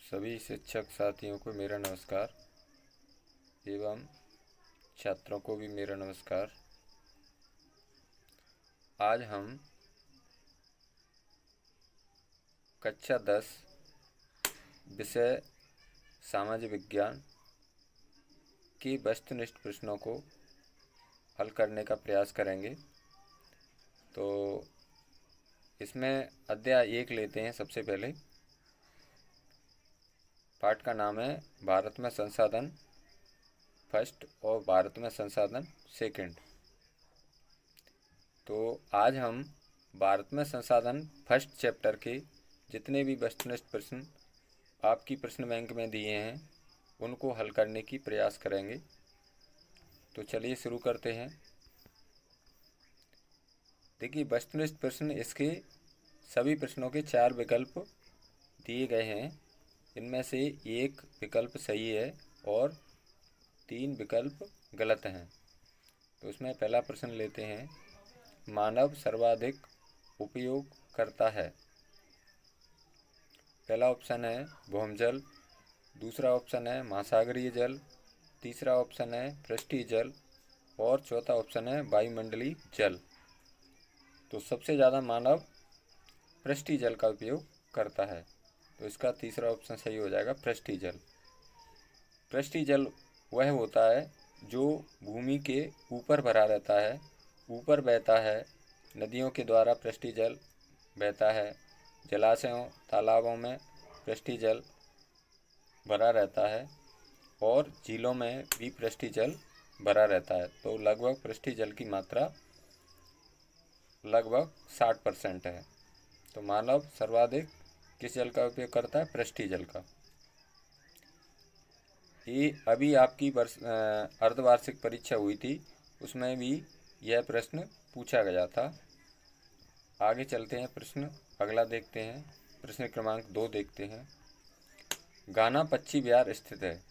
सभी शिक्षक साथियों को मेरा नमस्कार एवं छात्रों को भी मेरा नमस्कार। आज हम कक्षा 10 विषय सामाजिक विज्ञान के वस्तुनिष्ठ प्रश्नों को हल करने का प्रयास करेंगे। तो इसमें अध्याय 1 लेते हैं। सबसे पहले पाठ का नाम है भारत में संसाधन फर्स्ट और भारत में संसाधन सेकंड। तो आज हम भारत में संसाधन फर्स्ट चैप्टर के जितने भी वस्तुनिष्ठ प्रश्न आपकी प्रश्न बैंक में दिए हैं उनको हल करने की प्रयास करेंगे। तो चलिए शुरू करते हैं। देखिए, वस्तुनिष्ठ प्रश्न, इसके सभी प्रश्नों के 4 विकल्प दिए गए हैं। इनमें से एक विकल्प सही है और 3 विकल्प गलत हैं। तो इसमें पहला प्रश्न लेते हैं। मानव सर्वाधिक उपयोग करता है। पहला ऑप्शन है भूमजल, दूसरा ऑप्शन है महासागरीय जल, तीसरा ऑप्शन है पृष्ठीय जल और चौथा ऑप्शन है वायुमंडलीय जल। तो सबसे ज़्यादा मानव पृष्ठीय जल का उपयोग करता है। तो इसका तीसरा ऑप्शन सही हो जाएगा, पृष्ठीय जल। पृष्ठीय जल वह होता है जो भूमि के ऊपर भरा रहता है, ऊपर बहता है। नदियों के द्वारा पृष्ठीय जल बहता है। जलाशयों, तालाबों में पृष्ठीय जल भरा रहता है और झीलों में भी पृष्ठीय जल भरा रहता है। तो लगभग पृष्ठीय जल की मात्रा लगभग 60% है। तो मानव सर्वाधिक किस जल का उपयोग करता है? पृष्ठीय जल का। ये अभी आपकी अर्धवार्षिक परीक्षा हुई थी, उसमें भी यह प्रश्न पूछा गया था। आगे चलते हैं, प्रश्न अगला देखते हैं। प्रश्न क्रमांक 2 देखते हैं। घाना पक्षी विहार स्थित है।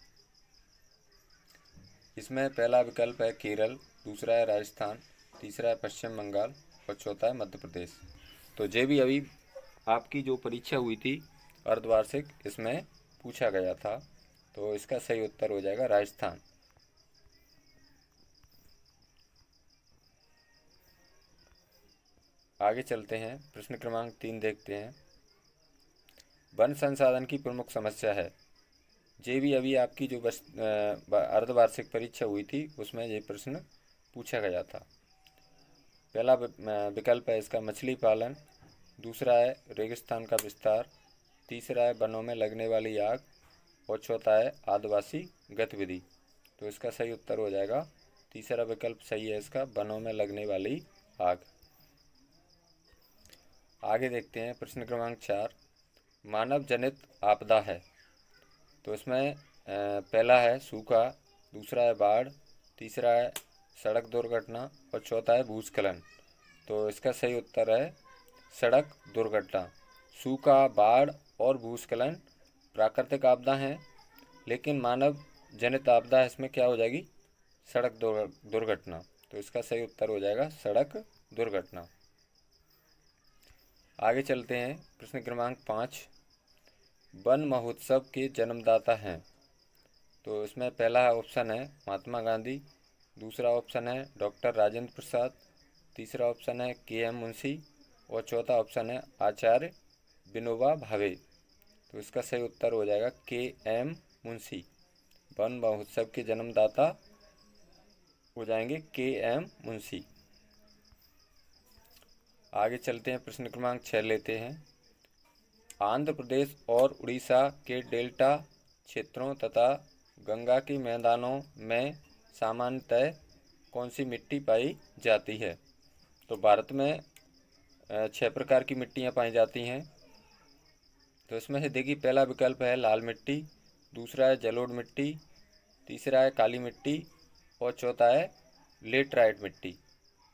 इसमें पहला विकल्प है केरल, दूसरा है राजस्थान, तीसरा है पश्चिम बंगाल और चौथा है मध्य प्रदेश। तो ये भी अभी आपकी जो परीक्षा हुई थी अर्धवार्षिक, इसमें पूछा गया था। तो इसका सही उत्तर हो जाएगा राजस्थान। आगे चलते हैं, प्रश्न क्रमांक 3 देखते हैं। वन संसाधन की प्रमुख समस्या है। ये भी अभी आपकी जो अर्धवार्षिक परीक्षा हुई थी उसमें ये प्रश्न पूछा गया था। पहला विकल्प है इसका मछली पालन, दूसरा है रेगिस्तान का विस्तार, तीसरा है वनों में लगने वाली आग और चौथा है आदिवासी गतिविधि। तो इसका सही उत्तर हो जाएगा तीसरा विकल्प सही है इसका, वनों में लगने वाली आग। आगे देखते हैं, प्रश्न क्रमांक 4 मानव जनित आपदा है। तो इसमें पहला है सूखा, दूसरा है बाढ़, तीसरा है सड़क दुर्घटना और चौथा है भूस्खलन। तो इसका सही उत्तर है सड़क दुर्घटना। सूखा, बाढ़ और भूस्खलन प्राकृतिक आपदा हैं, लेकिन मानव जनित आपदा इसमें क्या हो जाएगी? सड़क दुर्घटना। तो इसका सही उत्तर हो जाएगा सड़क दुर्घटना। आगे चलते हैं, प्रश्न क्रमांक 5 वन महोत्सव के जन्मदाता हैं। तो इसमें पहला ऑप्शन है महात्मा गांधी, दूसरा ऑप्शन है डॉक्टर राजेंद्र प्रसाद, तीसरा ऑप्शन है के.एम. मुंशी और चौथा ऑप्शन है आचार्य विनोबा भावे। तो इसका सही उत्तर हो जाएगा के.एम. मुंशी। वन महोत्सव के जन्मदाता हो जाएंगे के.एम. मुंशी। आगे चलते हैं, प्रश्न क्रमांक 6 लेते हैं। आंध्र प्रदेश और उड़ीसा के डेल्टा क्षेत्रों तथा गंगा के मैदानों में सामान्यतः कौन सी मिट्टी पाई जाती है? तो भारत में 6 प्रकार की मिट्टियाँ पाई जाती हैं। तो इसमें से देखिए, पहला विकल्प है लाल मिट्टी, दूसरा है जलोढ़ मिट्टी, तीसरा है काली मिट्टी और चौथा है लेटराइट मिट्टी।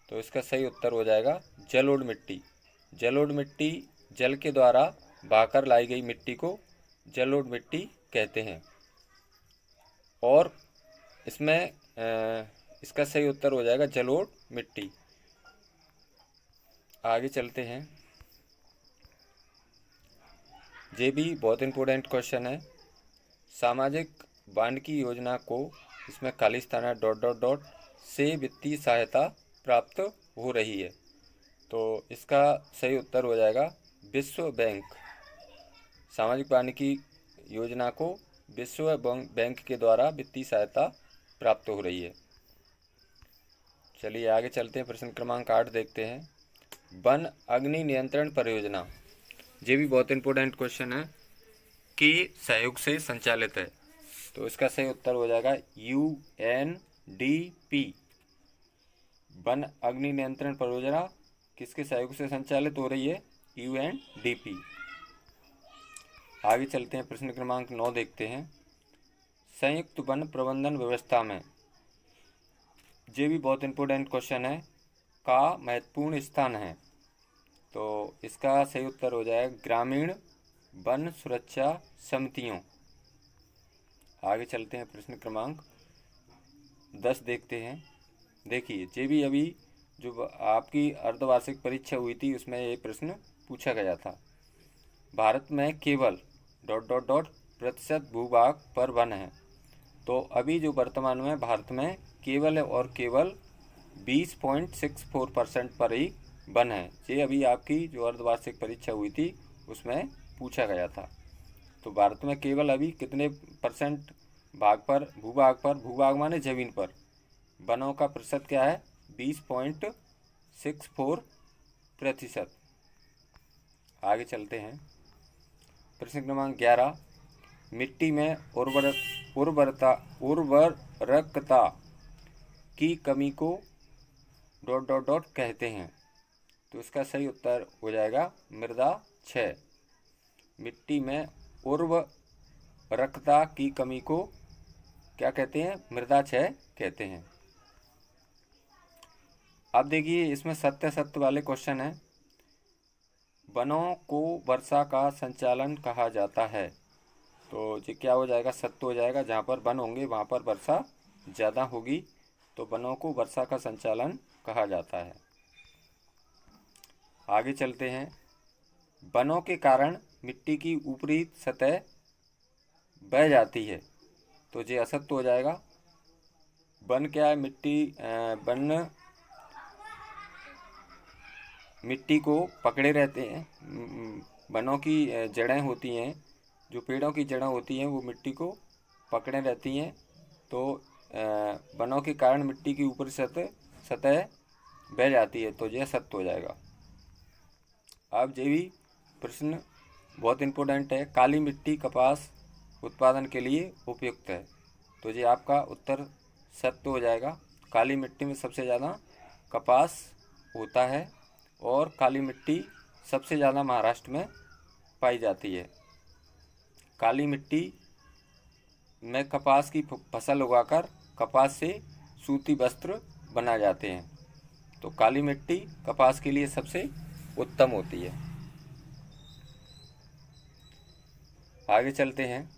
तो इसका सही उत्तर हो जाएगा जलोढ़ मिट्टी। जलोढ़ मिट्टी जल के द्वारा बहाकर लाई गई मिट्टी को जलोढ़ मिट्टी कहते हैं। और इसमें इसका सही उत्तर हो जाएगा जलोढ़ मिट्टी। आगे चलते हैं, ये भी बहुत इम्पोर्टेंट क्वेश्चन है। सामाजिक वानिकी योजना को, इसमें खाली स्थान है डॉट डॉट डॉट, से वित्तीय सहायता प्राप्त हो रही है। तो इसका सही उत्तर हो जाएगा विश्व बैंक। सामाजिक वानिकी योजना को विश्व बैंक के द्वारा वित्तीय सहायता प्राप्त हो रही है। चलिए आगे चलते हैं, प्रश्न क्रमांक 8 देखते हैं। वन अग्नि नियंत्रण परियोजना, ये भी बहुत इंपॉर्टेंट क्वेश्चन है, के सहयोग से संचालित है। तो इसका सही उत्तर हो जाएगा UNDP। वन अग्नि नियंत्रण परियोजना किसके सहयोग से संचालित हो रही है? UNDP। आगे चलते हैं, प्रश्न क्रमांक 9 देखते हैं। संयुक्त वन प्रबंधन व्यवस्था में, ये भी बहुत इंपॉर्टेंट क्वेश्चन है, का महत्वपूर्ण स्थान है। तो इसका सही उत्तर हो जाएगा ग्रामीण वन सुरक्षा समितियों। आगे चलते हैं, प्रश्न क्रमांक 10 देखते हैं। देखिए, ये भी अभी जो आपकी अर्धवार्षिक परीक्षा हुई थी उसमें ये प्रश्न पूछा गया था। भारत में केवल डॉट डॉट डॉट प्रतिशत भूभाग पर वन है। तो अभी जो वर्तमान में भारत में केवल और केवल 20.64% पर ही वन है। ये अभी आपकी जो अर्धवार्षिक परीक्षा हुई थी उसमें पूछा गया था। तो भारत में केवल अभी कितने परसेंट भाग पर, भूभाग माने जमीन पर, वनों का प्रतिशत क्या है? 20.64%। आगे चलते हैं, प्रश्न क्रमांक 11। मिट्टी में उर्वरकता की कमी को डॉट डॉट डॉट कहते हैं। तो इसका सही उत्तर हो जाएगा मृदा क्षय। मिट्टी में उर्वरकता की कमी को क्या कहते हैं? मृदा क्षय कहते हैं। अब देखिए, इसमें सत्य वाले क्वेश्चन है। वनों को वर्षा का संचालन कहा जाता है। तो ये क्या हो जाएगा? सत्य हो जाएगा। जहाँ पर वन होंगे वहाँ पर वर्षा ज़्यादा होगी, तो वनों को वर्षा का संचालन कहा जाता है। आगे चलते हैं, वनों के कारण मिट्टी की ऊपरी सतह बह जाती है। तो ये असत्य हो जाएगा। वन क्या है? वन मिट्टी को पकड़े रहते हैं। वनों की जड़ें होती हैं, जो पेड़ों की जड़ें होती हैं वो मिट्टी को पकड़े रहती हैं। तो वनों के कारण मिट्टी की ऊपरी सतह बह जाती है। तो यह सत्य हो जाएगा। अब ये भी प्रश्न बहुत इम्पोर्टेंट है। काली मिट्टी कपास उत्पादन के लिए उपयुक्त है। तो ये आपका उत्तर सत्य हो जाएगा। काली मिट्टी में सबसे ज़्यादा कपास होता है और काली मिट्टी सबसे ज़्यादा महाराष्ट्र में पाई जाती है। काली मिट्टी में कपास की फसल उगाकर कपास से सूती वस्त्र बनाए जाते हैं। तो काली मिट्टी कपास के लिए सबसे उत्तम होती है। आगे चलते हैं,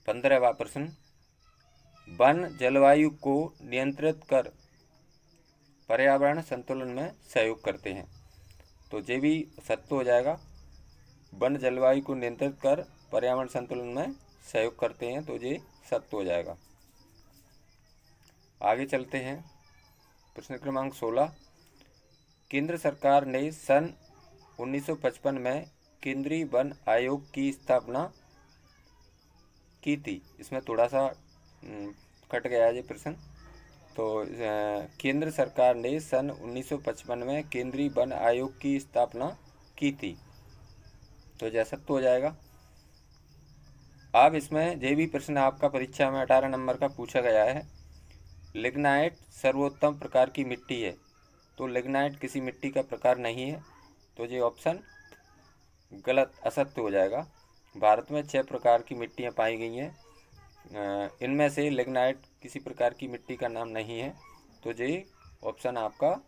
15वां प्रश्न। वन जलवायु को नियंत्रित कर पर्यावरण संतुलन में सहयोग करते हैं। तो ये भी सत्य हो जाएगा। वन जलवायु को नियंत्रित कर पर्यावरण संतुलन में सहयोग करते हैं। तो ये सत्य हो जाएगा। आगे चलते हैं, प्रश्न क्रमांक 16। केंद्र सरकार ने सन 1955 में केंद्रीय वन आयोग की स्थापना की थी। इसमें थोड़ा सा कट गया है ये प्रश्न। तो केंद्र सरकार ने सन 1955 में केंद्रीय वन आयोग की स्थापना की थी। तो जैसा तो हो जाएगा। अब इसमें ये भी प्रश्न आपका परीक्षा में 18 नंबर का पूछा गया है। लिग्नाइट सर्वोत्तम प्रकार की मिट्टी है। तो लिग्नाइट किसी मिट्टी का प्रकार नहीं है। तो ये ऑप्शन गलत, असत्य हो जाएगा। भारत में 6 प्रकार की मिट्टियाँ पाई गई हैं। इनमें से लिग्नाइट किसी प्रकार की मिट्टी का नाम नहीं है। तो ये ऑप्शन आपका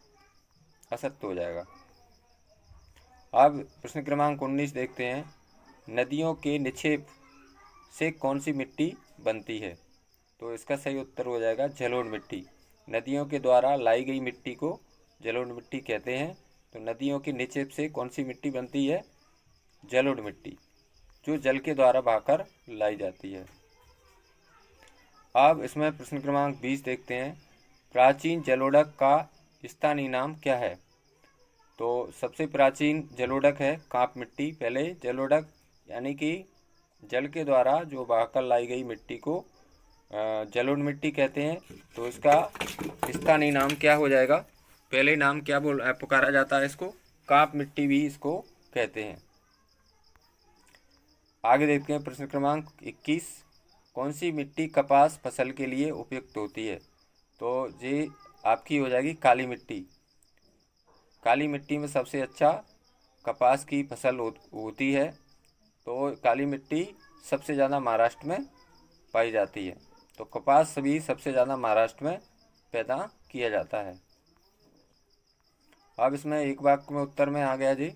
असत्य हो जाएगा। अब प्रश्न क्रमांक 19 देखते हैं। नदियों के निक्षेप से कौन सी मिट्टी बनती है? तो इसका सही उत्तर हो जाएगा जलोढ़ मिट्टी। नदियों के द्वारा लाई गई मिट्टी को जलोढ़ मिट्टी कहते हैं। तो नदियों के निक्षेप से कौन सी मिट्टी बनती है? जलोढ़ मिट्टी। जो जल के द्वारा बहाकर लाई जाती है। अब इसमें प्रश्न क्रमांक 20 देखते हैं। प्राचीन जलोढ़क का स्थानीय नाम क्या है? तो सबसे प्राचीन जलोढ़क है कांप मिट्टी। पहले जलोढ़क यानी कि जल के द्वारा जो बहाकर लाई गई मिट्टी को जलोढ़ मिट्टी कहते हैं। तो इसका स्थानीय नाम क्या हो जाएगा? पहले नाम क्या पुकारा जाता है इसको? कांप मिट्टी भी इसको कहते हैं। आगे देखते हैं प्रश्न क्रमांक 21। कौन सी मिट्टी कपास फसल के लिए उपयुक्त होती है? तो ये आपकी हो जाएगी काली मिट्टी। काली मिट्टी में सबसे अच्छा कपास की फसल होती है। तो काली मिट्टी सबसे ज़्यादा महाराष्ट्र में पाई जाती है। तो कपास भी सबसे ज़्यादा महाराष्ट्र में पैदा किया जाता है। अब इसमें एक वाक्य में उत्तर में आ गया जी।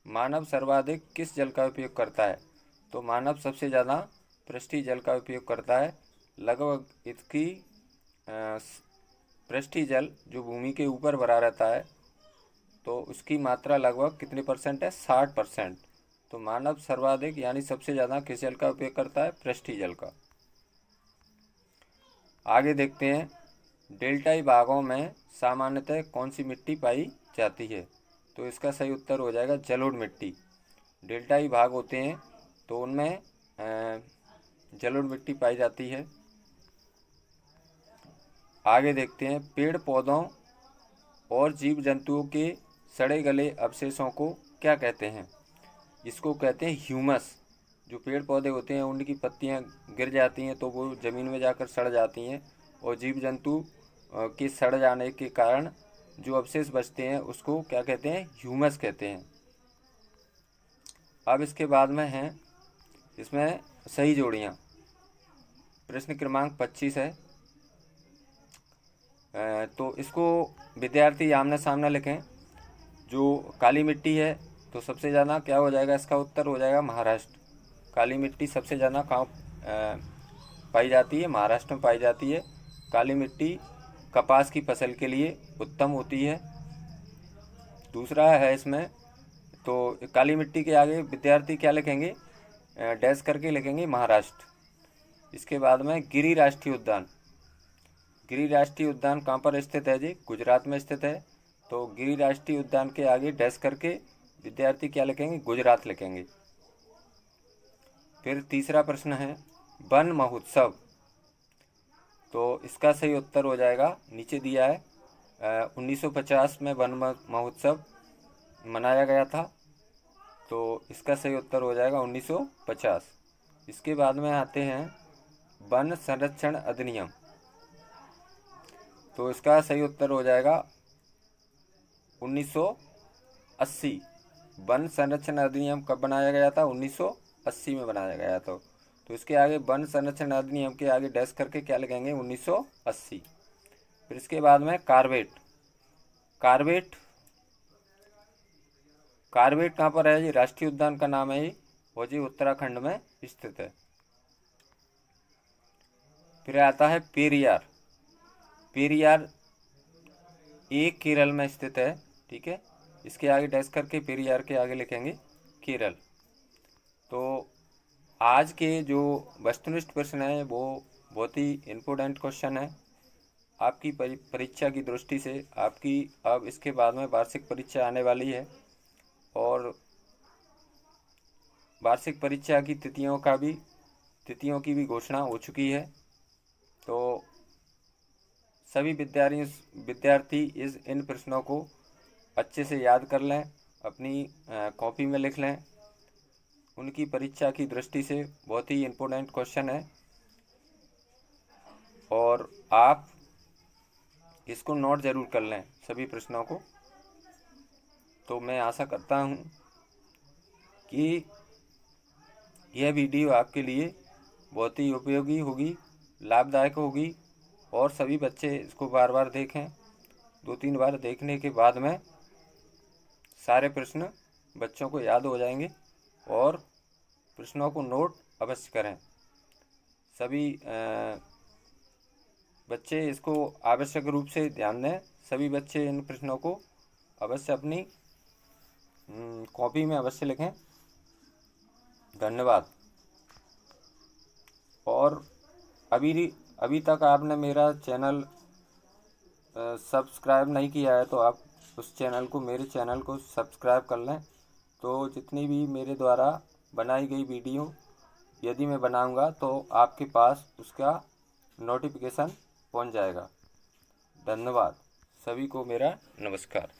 मानव सर्वाधिक किस जल का उपयोग करता है? तो मानव सबसे ज़्यादा पृष्ठीय जल का उपयोग करता है। लगभग इसकी पृष्ठीय जल जो भूमि के ऊपर भरा रहता है तो उसकी मात्रा लगभग कितनी परसेंट है? 60%। तो मानव सर्वाधिक यानी सबसे ज़्यादा किस जल का उपयोग करता है? पृष्ठीय जल का। आगे देखते हैं। डेल्टाई भागों में सामान्यतः कौन सी मिट्टी पाई जाती है? तो इसका सही उत्तर हो जाएगा जलोढ़ मिट्टी। डेल्टाई भाग होते हैं तो उनमें जलोढ़ मिट्टी पाई जाती है। आगे देखते हैं। पेड़ पौधों और जीव जंतुओं के सड़े गले अवशेषों को क्या कहते हैं? इसको कहते हैं ह्यूमस। जो पेड़ पौधे होते हैं उनकी पत्तियां गिर जाती हैं तो वो ज़मीन में जाकर सड़ जाती हैं और जीव जंतु के सड़ जाने के कारण जो अवशेष बचते हैं उसको क्या कहते हैं? ह्यूमस कहते हैं। अब इसके बाद में हैं इसमें सही जोड़ियाँ। प्रश्न क्रमांक 25 है। तो इसको विद्यार्थी आमने सामने लिखें। जो काली मिट्टी है तो सबसे ज़्यादा क्या हो जाएगा? इसका उत्तर हो जाएगा महाराष्ट्र। काली मिट्टी सबसे ज़्यादा कहाँ पाई जाती है? महाराष्ट्र में पाई जाती है। काली मिट्टी कपास की फसल के लिए उत्तम होती है। दूसरा है इसमें तो काली मिट्टी के आगे विद्यार्थी क्या लिखेंगे? डैश करके लिखेंगे महाराष्ट्र। इसके बाद में गिरि राष्ट्रीय उद्यान। गिरि राष्ट्रीय उद्यान कहाँ पर स्थित है जी? गुजरात में स्थित है। तो गिरि राष्ट्रीय उद्यान के आगे डैश करके विद्यार्थी क्या लिखेंगे? गुजरात लिखेंगे। फिर तीसरा प्रश्न है वन महोत्सव। तो इसका सही उत्तर हो जाएगा नीचे दिया है 1950 में वन महोत्सव मनाया गया था। तो इसका सही उत्तर हो जाएगा 1950। इसके बाद में आते हैं वन संरक्षण अधिनियम। तो इसका सही उत्तर हो जाएगा 1980। वन संरक्षण अधिनियम कब बनाया गया था? 1980 में बनाया गया था। तो इसके आगे वन संरक्षण अधिनियम के आगे डैश करके क्या लिखेंगे? 1980। फिर इसके बाद में कार्बेट। कार्बेट कहाँ पर है? ये राष्ट्रीय उद्यान का नाम है वो जी उत्तराखंड में स्थित है। फिर आता है पेरियार। पेरियार एक केरल में स्थित है। ठीक है, इसके आगे डैश करके पेरियार के आगे लिखेंगे केरल। तो आज के जो वस्तुनिष्ठ प्रश्न है वो बहुत ही इम्पोर्टेंट क्वेश्चन है आपकी परीक्षा की दृष्टि से। आपकी अब इसके बाद में वार्षिक परीक्षा आने वाली है और वार्षिक परीक्षा की तिथियों की भी घोषणा हो चुकी है। तो सभी विद्यार्थी इन प्रश्नों को अच्छे से याद कर लें, अपनी कॉपी में लिख लें। उनकी परीक्षा की दृष्टि से बहुत ही इम्पोर्टेंट क्वेश्चन है और आप इसको नोट ज़रूर कर लें सभी प्रश्नों को। तो मैं आशा करता हूँ कि यह वीडियो आपके लिए बहुत ही उपयोगी होगी, लाभदायक होगी और सभी बच्चे इसको बार बार देखें। 2-3 बार देखने के बाद में सारे प्रश्न बच्चों को याद हो जाएंगे और प्रश्नों को नोट अवश्य करें। सभी बच्चे इसको आवश्यक रूप से ध्यान दें। सभी बच्चे इन प्रश्नों को अवश्य अपनी कॉपी में अवश्य लिखें। धन्यवाद। और अभी तक आपने मेरा चैनल सब्सक्राइब नहीं किया है तो आप मेरे चैनल को सब्सक्राइब कर लें। तो जितनी भी मेरे द्वारा बनाई गई वीडियो यदि मैं बनाऊंगा तो आपके पास उसका नोटिफिकेशन पहुंच जाएगा। धन्यवाद। सभी को मेरा नमस्कार।